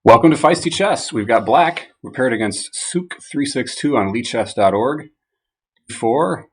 Welcome to Feisty Chess. We've got black. We're paired against Sook362 on leadchess.org. D4.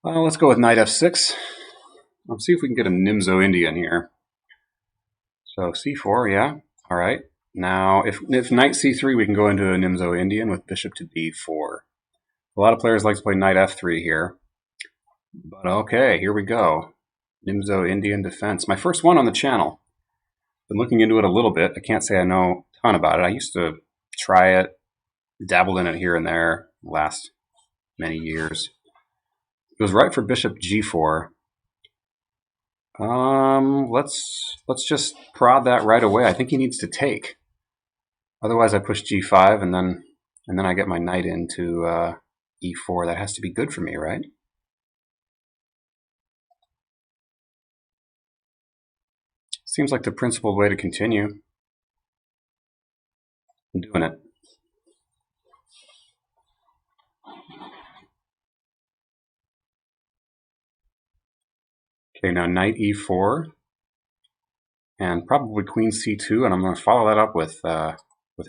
Let's go with knight f6. Let's see if we can get a Nimzo-Indian here. So c4, yeah. All right. Now, if knight c3, we can go into a Nimzo-Indian with bishop to b4. A lot of players like to play knight f3 here. But okay, here we go. Nimzo-Indian Defense. My first one on the channel. Been looking into it a little bit. I can't say I know a ton about it. I used to try it, dabbled in it here and there last many years. It was right for bishop g4. Let's just prod that right away. I think he needs to take. Otherwise, I push g5 and then I get my knight into e4. That has to be good for me, right? Seems like the principled way to continue. I'm doing it. Okay, now knight e4, and probably queen c2, and I'm going to follow that up with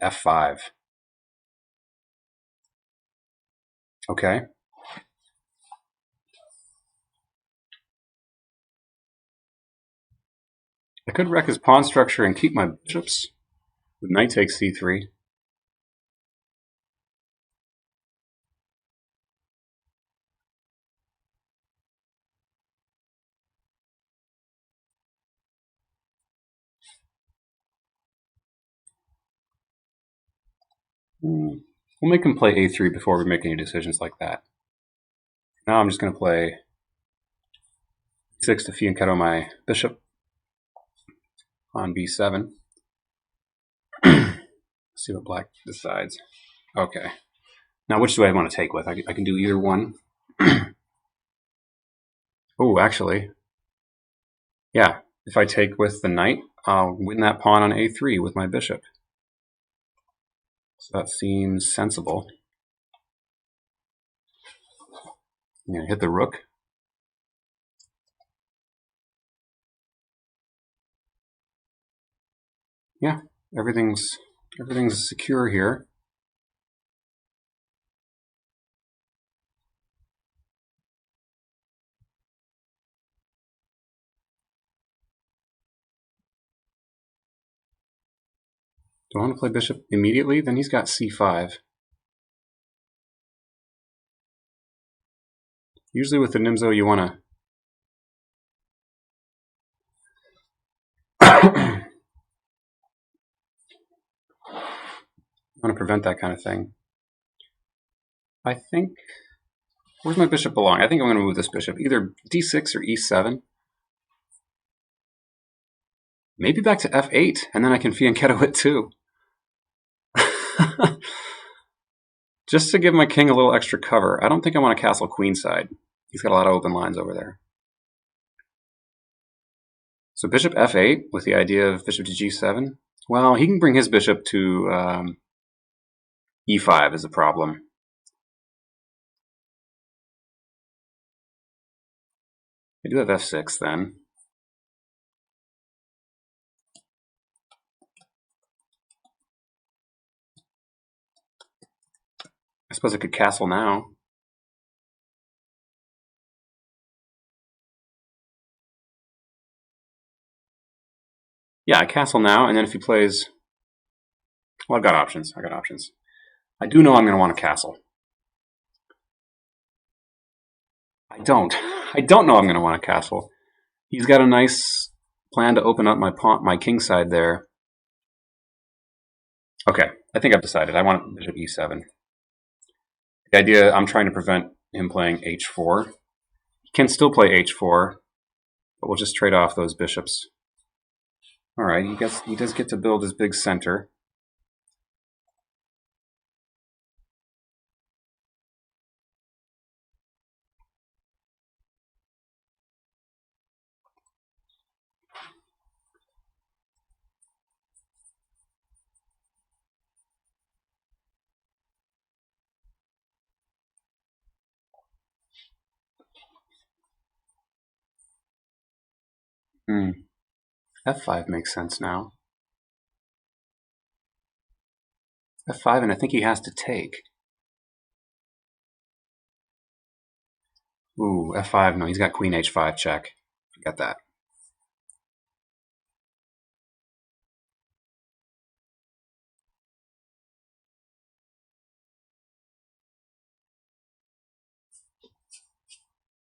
f5. Okay. I could wreck his pawn structure and keep my bishops with knight takes c3. We'll make him play a3 before we make any decisions like that. Now I'm just going to play 6 to fianchetto my bishop on b7. See what black decides. Okay. Now which do I want to take with? I can do either one. Oh, actually, yeah. If I take with the knight, I'll win that pawn on a3 with my bishop. So that seems sensible. I'm going to hit the rook. Yeah, everything's secure here. Do I want to play bishop immediately? Then he's got c5. Usually with the Nimzo, you want to prevent that kind of thing. I think, where's my bishop belong? I think I'm going to move this bishop, either d6 or e7. Maybe back to f8, and then I can fianchetto it too. Just to give my king a little extra cover. I don't think I want to castle queenside. He's got a lot of open lines over there. So bishop f8 with the idea of bishop to g7. Well, he can bring his bishop to e5 is a problem. I do have f6 then. I suppose I could castle now. Yeah, I castle now, and then if he plays... Well, I've got options. I do know I'm going to want to castle. I don't know I'm going to want to castle. He's got a nice plan to open up my kingside there. Okay, I think I've decided. I want bishop e7. The idea, I'm trying to prevent him playing h4. He can still play h4, but we'll just trade off those bishops. All right, he does get to build his big center. f5 makes sense now. f5, and I think he has to take. Ooh, f5. No, he's got queen h5 check. Forget that.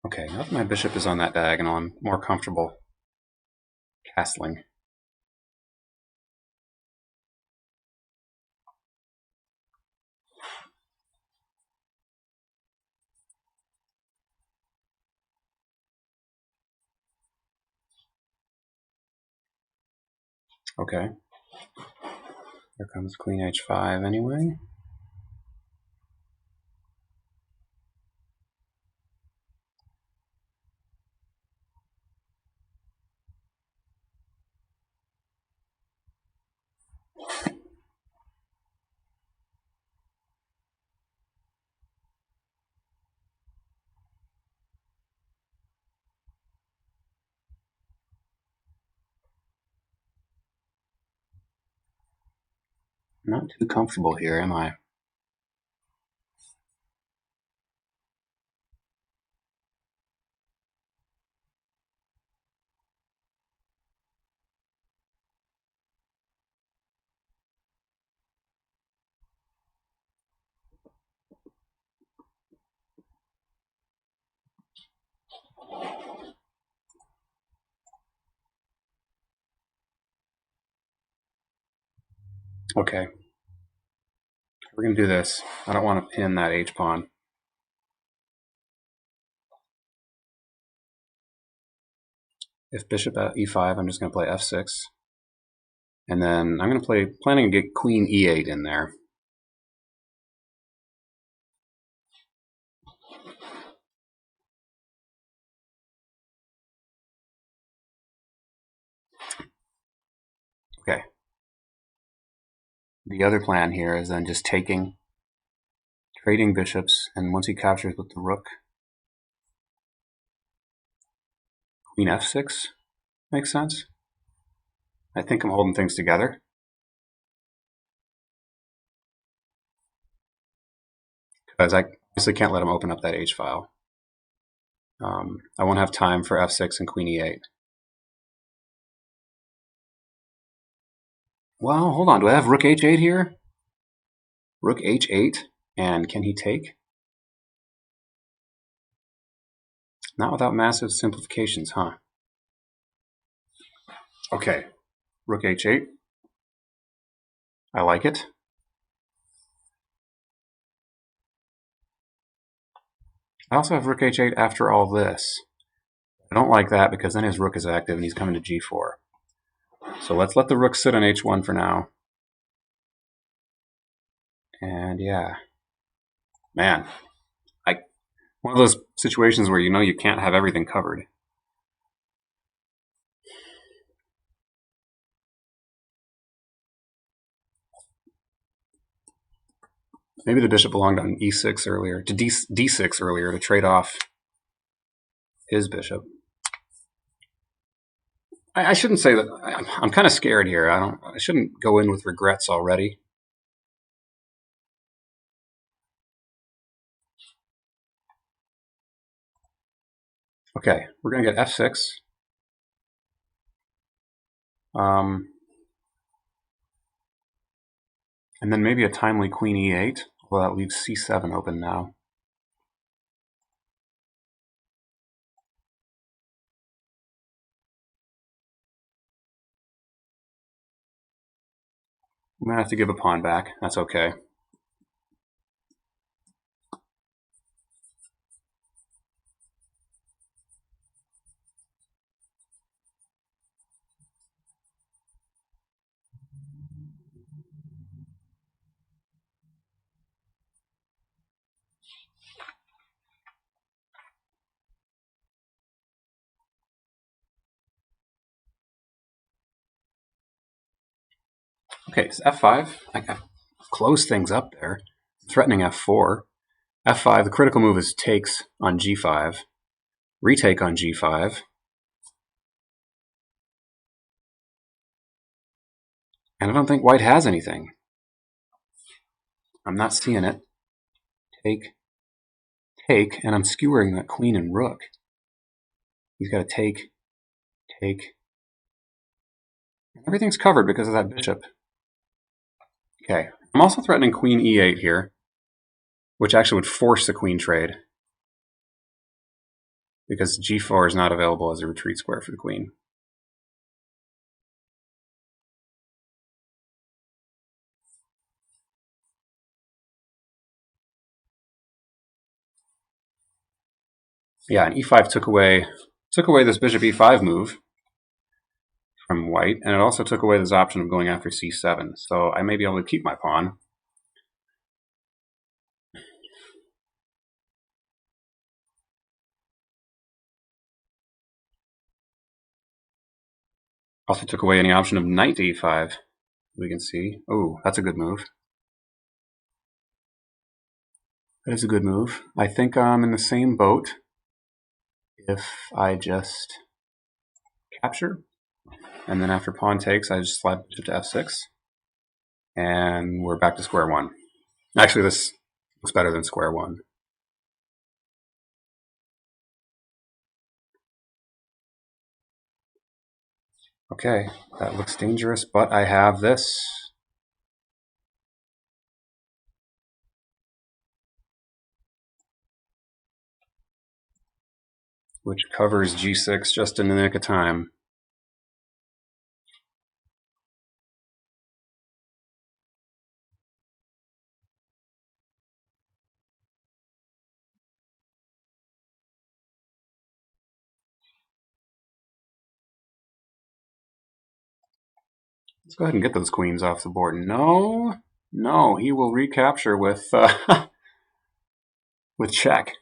Okay, now that my bishop is on that diagonal, I'm more comfortable castling. Okay. Here comes queen h5 anyway. Not too comfortable here, am I? Okay. We're going to do this. I don't want to pin that h-pawn. If bishop at e5, I'm just going to play f6. And then I'm going to planning to get queen e8 in there. Okay. The other plan here is then just trading bishops, and once he captures with the rook, queen f6 makes sense. I think I'm holding things together. Because I obviously can't let him open up that h file. I won't have time for f6 and queen e8. Well, hold on. Do I have rook h8 here? Rook h8, and can he take? Not without massive simplifications, huh? Okay, rook h8. I like it. I also have rook h8 after all this. I don't like that because then his rook is active and he's coming to g4. So let's let the rook sit on h1 for now. And yeah, man, one of those situations where you know you can't have everything covered. Maybe the bishop belonged on e6 earlier, to d6 earlier to trade off his bishop. I shouldn't say that. I'm kind of scared here. I shouldn't go in with regrets already. Okay, we're going to get f6. And then maybe a timely queen e8. Well, that leaves c7 open now. I'm going to have to give a pawn back. That's okay. Okay, so f5. I close things up there. Threatening f4. f5, the critical move is takes on g5. Retake on g5. And I don't think white has anything. I'm not seeing it. Take, and I'm skewering that queen and rook. He's got to take. Everything's covered because of that bishop. Okay, I'm also threatening queen e8 here, which actually would force the queen trade, because g4 is not available as a retreat square for the queen. Yeah, and e5 took away this bishop e5 move from white, and it also took away this option of going after c7. So I may be able to keep my pawn. Also took away any option of knight to e5. We can see. Oh, that's a good move. That is a good move. I think I'm in the same boat if I just capture, and then after pawn takes, I just slide bishop to f6, and we're back to square one. Actually, this looks better than square one. Okay, that looks dangerous, but I have this. Which covers g6 just in the nick of time. Let's go ahead and get those queens off the board. No, he will recapture with with check.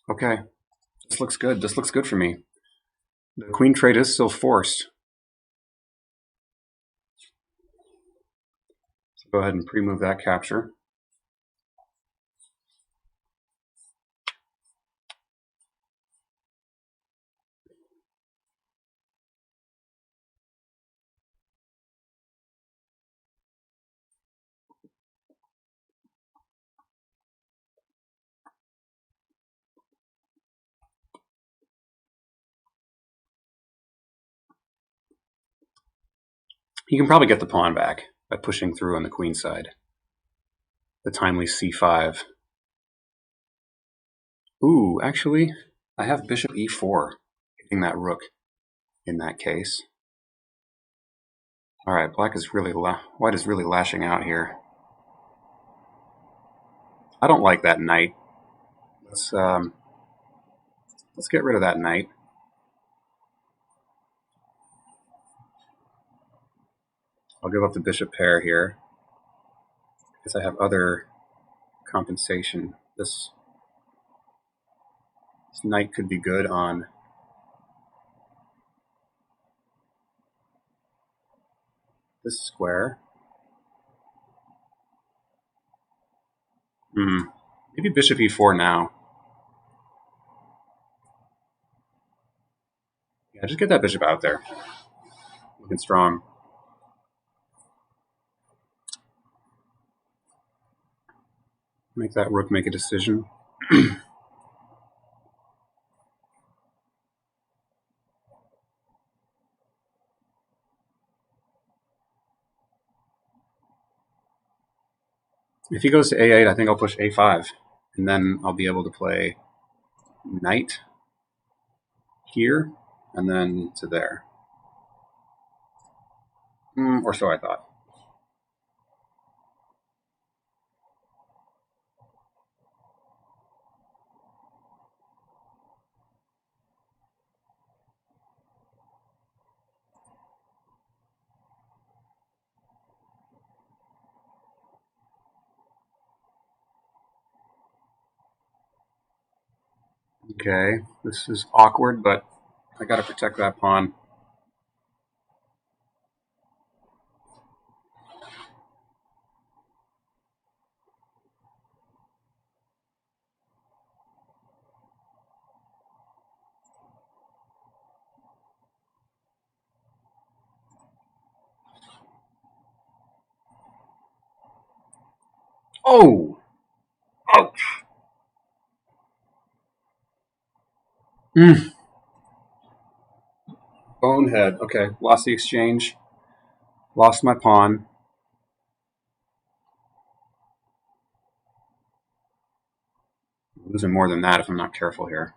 Okay, this looks good. This looks good for me. The queen trade is still forced. So go ahead and pre-move that capture. You can probably get the pawn back by pushing through on the queen side. The timely c5. Ooh, actually, I have bishop e4, hitting that rook in that case. All right, white is really lashing out here. I don't like that knight. Let's get rid of that knight. I'll give up the bishop pair here, because I have other compensation. This knight could be good on this square. Maybe bishop e4 now. Yeah, just get that bishop out there. Looking strong. Make that rook make a decision. If he goes to a8, I think I'll push a5, and then I'll be able to play knight here, and then to there. Or so I thought. Okay, this is awkward, but I gotta protect that pawn. Oh! Ouch! Mm. Bonehead. Okay, lost the exchange. Lost my pawn. Losing more than that if I'm not careful here.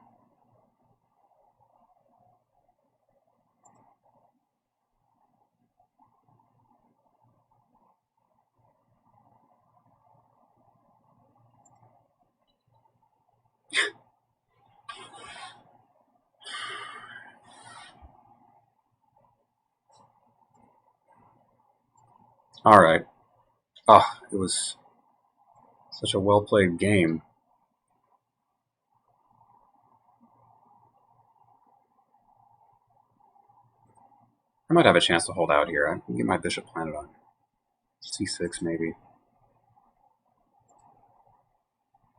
All right. Oh, it was such a well-played game. I might have a chance to hold out here. I can get my bishop planted on c6 maybe.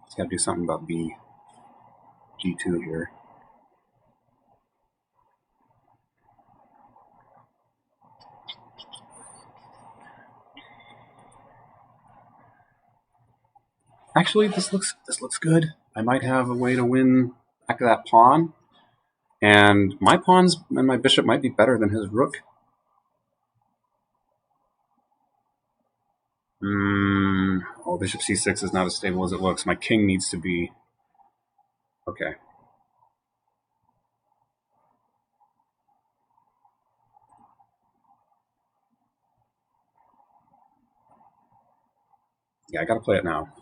Just gotta do something about g2 here. Actually, this looks good. I might have a way to win back that pawn, and my pawns and my bishop might be better than his rook. Oh, bishop c6 is not as stable as it looks. My king needs to be okay. Yeah, I gotta play it now.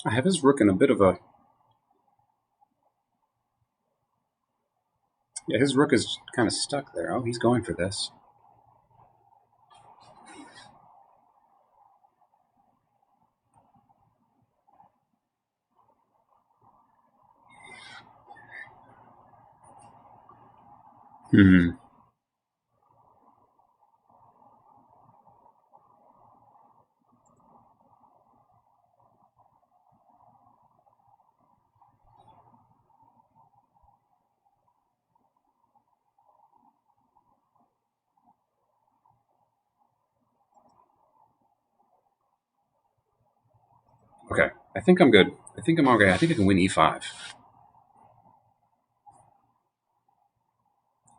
I have his rook in a bit of a... Yeah, his rook is kind of stuck there. Oh, he's going for this. Okay, I think I'm good. I think I'm okay. I think I can win e5.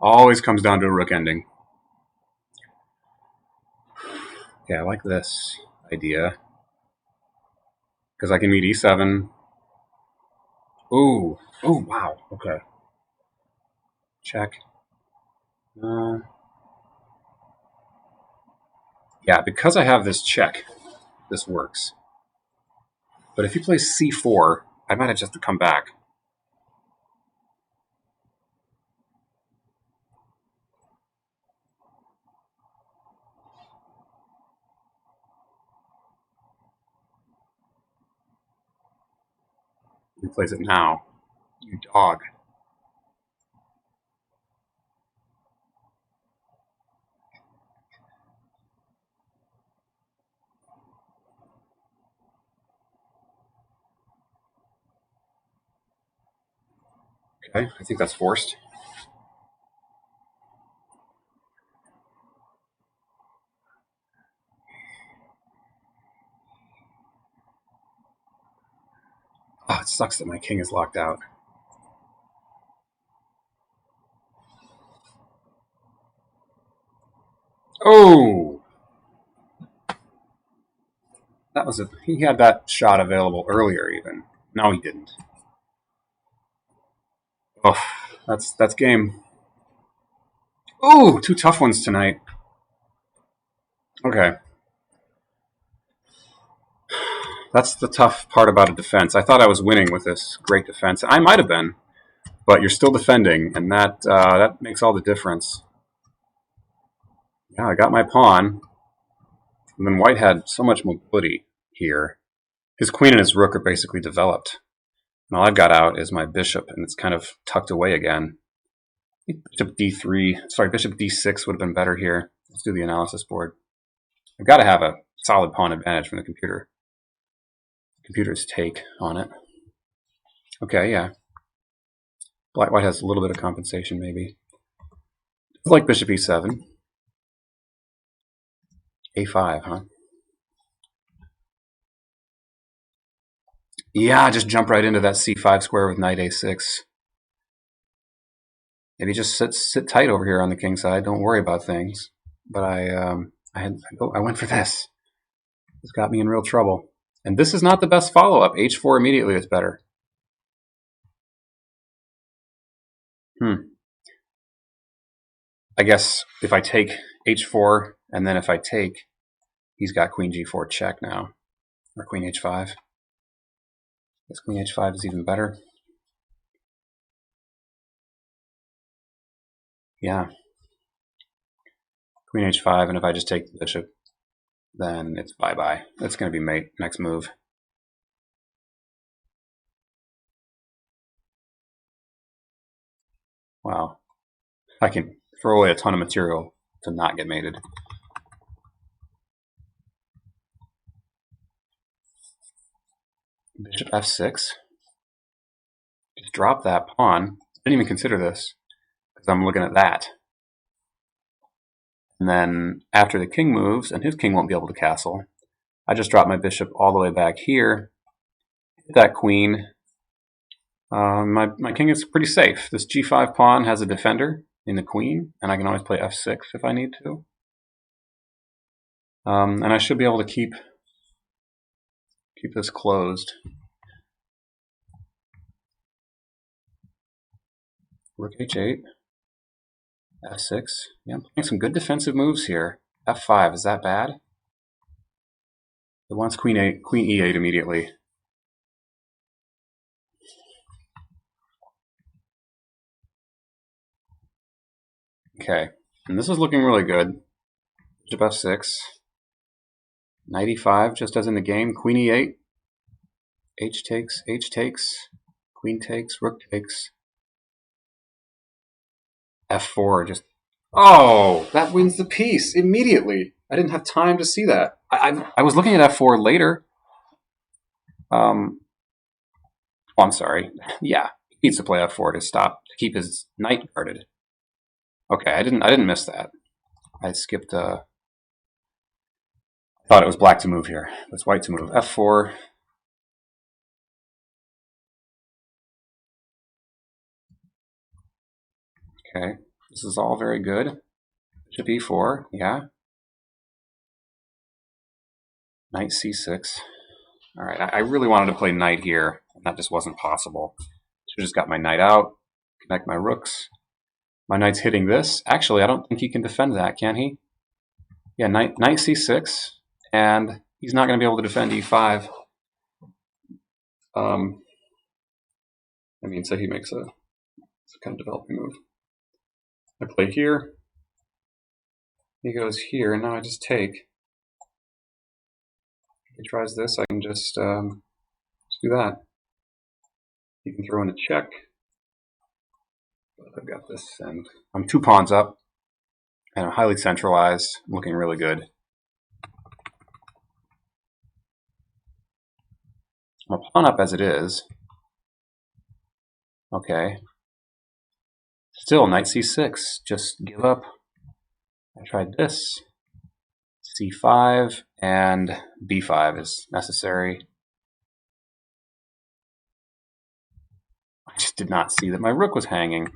Always comes down to a rook ending. Okay, I like this idea. Because I can meet e7. Ooh. Oh, wow. Okay. Check. Yeah, because I have this check, this works. But if he plays c4, I might have just to come back. He plays it now. You dog. Okay, I think that's forced. Oh, it sucks that my king is locked out. Oh! That was a... He had that shot available earlier even. No, he didn't. Oh, that's game. Ooh, two tough ones tonight. Okay. That's the tough part about a defense. I thought I was winning with this great defense. I might have been, but you're still defending, and that makes all the difference. Yeah, I got my pawn, and then white had so much mobility here. His queen and his rook are basically developed. And all I've got out is my bishop, and it's kind of tucked away again. Bishop d3, sorry, bishop d6 would have been better here. Let's do the analysis board. I've got to have a solid pawn advantage from the computer. Computer's take on it. Okay, yeah. White has a little bit of compensation, maybe. It's like bishop e7. a5, huh? Yeah, just jump right into that c5 square with knight a6. Maybe just sit tight over here on the king side. Don't worry about things. But I went for this. This got me in real trouble. And this is not the best follow-up. h4 immediately is better. I guess if I take h4, and then if I take, he's got queen g4 check now. Or queen h5. Guess queen h5 is even better. Yeah. Queen h5, and if I just take the bishop, then it's bye-bye. That's going to be mate. Next move. Wow. I can throw away a ton of material to not get mated. Bishop f6. Just drop that pawn. I didn't even consider this because I'm looking at that. And then after the king moves, and his king won't be able to castle, I just drop my bishop all the way back here. Hit that queen. My king is pretty safe. This g5 pawn has a defender in the queen, and I can always play f6 if I need to. And I should be able to keep this closed. Rook h8, f6. Yeah, I'm playing some good defensive moves here. f5, is that bad? It wants queen e8 immediately. Okay, and this is looking really good. Bishop f6. Knight e5, just as in the game. Queen e8. H takes. Queen takes, rook takes. f4, just... Oh, that wins the piece immediately. I didn't have time to see that. I was looking at f4 later. Oh, I'm sorry. Yeah, he needs to play f4 to keep his knight guarded. Okay, I didn't miss that. I skipped. I thought it was black to move here. It's white to move. f4. Okay, this is all very good. Bishop e4, yeah. Knight c6. All right, I really wanted to play knight here, and that just wasn't possible. Should have just got my knight out, connect my rooks. My knight's hitting this. Actually, I don't think he can defend that, can he? Yeah, knight c6, and he's not going to be able to defend e5. I mean, so he makes a kind of developing move. I play here. He goes here, and now I just take. If he tries this, I can just do that. He can throw in a check. But I've got this, and I'm 2 pawns up, and I'm highly centralized, looking really good. I'm a pawn up as it is. Okay. Still, knight c6. Just give up. I tried this. c5 and b5 is necessary. I just did not see that my rook was hanging.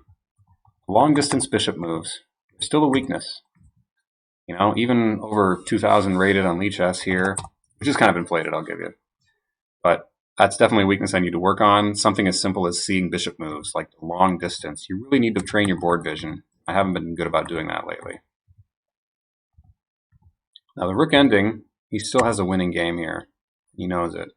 Long distance bishop moves. Still a weakness. You know, even over 2,000 rated on Lichess here, which is kind of inflated, I'll give you. But that's definitely a weakness I need to work on. Something as simple as seeing bishop moves, like long distance. You really need to train your board vision. I haven't been good about doing that lately. Now the rook ending, he still has a winning game here. He knows it.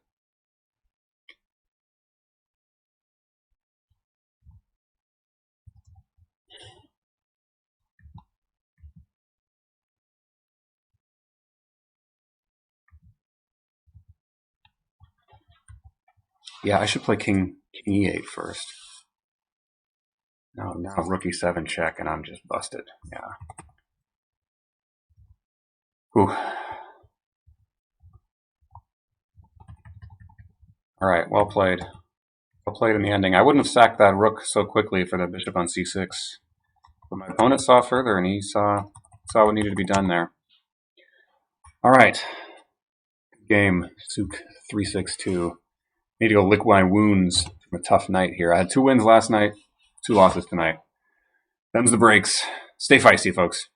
Yeah, I should play king King E8 first. Now rook E7 check, and I'm just busted. Yeah. Ooh. All right, well played. Well played in the ending. I wouldn't have sacked that rook so quickly for the bishop on c6. But my opponent saw further, and he saw what needed to be done there. All right. Game, Sook 362. Need to go lick my wounds from a tough night here. I had 2 wins last night, 2 losses tonight. Them's the breaks. Stay feisty, folks.